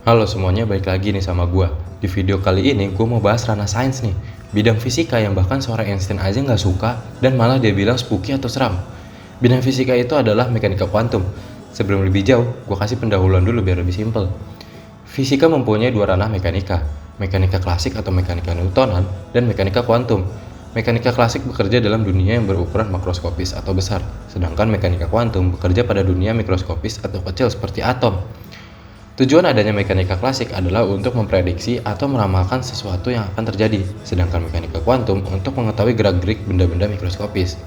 Halo semuanya, balik lagi nih sama gua. Di video kali ini gua mau bahas ranah sains nih, bidang fisika yang bahkan seorang Einstein aja nggak suka dan malah dia bilang spooky atau seram. Bidang fisika itu adalah mekanika kuantum. Sebelum lebih jauh, gua kasih pendahuluan dulu biar lebih simpel. Fisika mempunyai dua ranah mekanika, mekanika klasik atau mekanika Newtonan dan mekanika kuantum. Mekanika klasik bekerja dalam dunia yang berukuran makroskopis atau besar, sedangkan mekanika kuantum bekerja pada dunia mikroskopis atau kecil seperti atom. Tujuan adanya mekanika klasik adalah untuk memprediksi atau meramalkan sesuatu yang akan terjadi, sedangkan mekanika kuantum untuk mengetahui gerak-gerik benda-benda mikroskopis.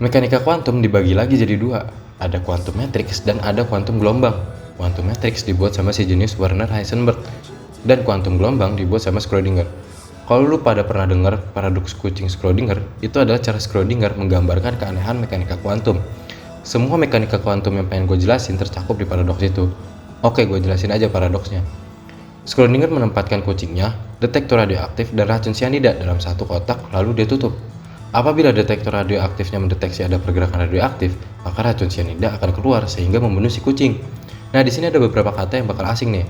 Mekanika kuantum dibagi lagi jadi dua, ada kuantum matrix dan ada kuantum gelombang. Kuantum matrix dibuat sama si jenius Werner Heisenberg, dan kuantum gelombang dibuat sama Schrödinger. Kalau lu pada pernah dengar paradoks kucing Schrödinger, itu adalah cara Schrödinger menggambarkan keanehan mekanika kuantum. Semua mekanika kuantum yang pengen gue jelasin tercakup di paradoks itu. Oke, gue jelasin aja paradoksnya. Schrödinger menempatkan kucingnya, detektor radioaktif, dan racun cyanida dalam satu kotak, lalu dia tutup. Apabila detektor radioaktifnya mendeteksi ada pergerakan radioaktif, maka racun cyanida akan keluar sehingga membunuh si kucing. Nah, di sini ada beberapa kata yang bakal asing nih.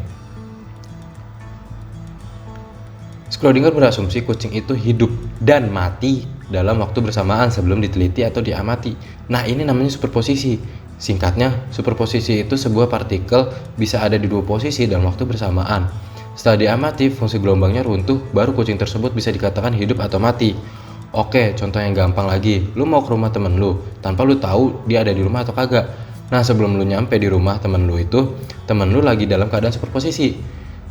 Schrödinger berasumsi kucing itu hidup dan mati dalam waktu bersamaan sebelum diteliti atau diamati. Nah, ini namanya superposisi. Singkatnya, superposisi itu sebuah partikel bisa ada di dua posisi dalam waktu bersamaan. Setelah diamati, fungsi gelombangnya runtuh, baru kucing tersebut bisa dikatakan hidup atau mati. Oke, contoh yang gampang lagi. Lu mau ke rumah temen lu, tanpa lu tahu dia ada di rumah atau kagak. Nah, sebelum lu nyampe di rumah temen lu itu, temen lu lagi dalam keadaan superposisi.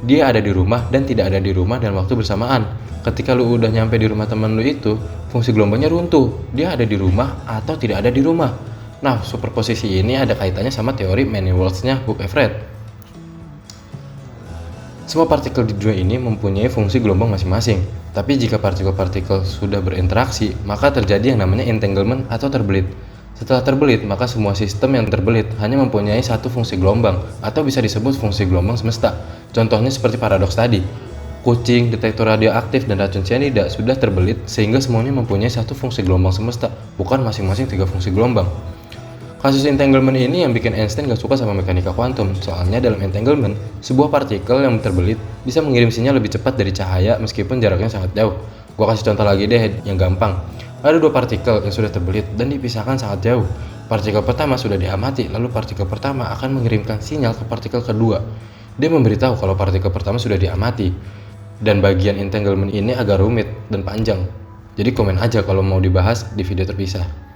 Dia ada di rumah dan tidak ada di rumah dalam waktu bersamaan. Ketika lu udah nyampe di rumah temen lu itu, fungsi gelombangnya runtuh. Dia ada di rumah atau tidak ada di rumah. Nah, superposisi ini ada kaitannya sama teori many worlds-nya Hugh Everett. Semua partikel di dunia ini mempunyai fungsi gelombang masing-masing. Tapi jika partikel-partikel sudah berinteraksi, maka terjadi yang namanya entanglement atau terbelit. Setelah terbelit, maka semua sistem yang terbelit hanya mempunyai satu fungsi gelombang atau bisa disebut fungsi gelombang semesta. Contohnya seperti paradoks tadi. Kucing, detektor radioaktif, dan racun cyanida sudah terbelit sehingga semuanya mempunyai satu fungsi gelombang semesta, bukan masing-masing tiga fungsi gelombang. Kasus entanglement ini yang bikin Einstein gak suka sama mekanika kuantum, soalnya dalam entanglement, sebuah partikel yang terbelit bisa mengirim sinyal lebih cepat dari cahaya meskipun jaraknya sangat jauh. Gua kasih contoh lagi deh yang gampang. Ada dua partikel yang sudah terbelit dan dipisahkan sangat jauh. Partikel pertama sudah diamati, lalu partikel pertama akan mengirimkan sinyal ke partikel kedua. Dia memberitahu kalau partikel pertama sudah diamati. Dan bagian entanglement ini agak rumit dan panjang. Jadi komen aja kalau mau dibahas di video terpisah.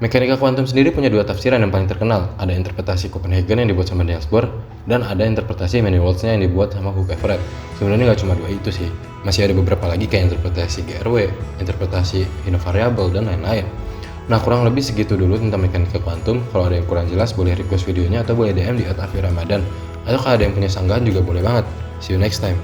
Mekanika kuantum sendiri punya dua tafsiran yang paling terkenal. Ada interpretasi Copenhagen yang dibuat sama Niels Bohr, dan ada interpretasi many worlds-nya yang dibuat sama Hugh Everett. Sebenarnya nggak cuma dua itu sih. Masih ada beberapa lagi kayak interpretasi GRW, interpretasi variabel, dan lain-lain. Nah, kurang lebih segitu dulu tentang mekanika kuantum. Kalau ada yang kurang jelas, boleh request videonya atau boleh DM di @afiramadan. Atau kalau ada yang punya sanggahan juga boleh banget. See you next time.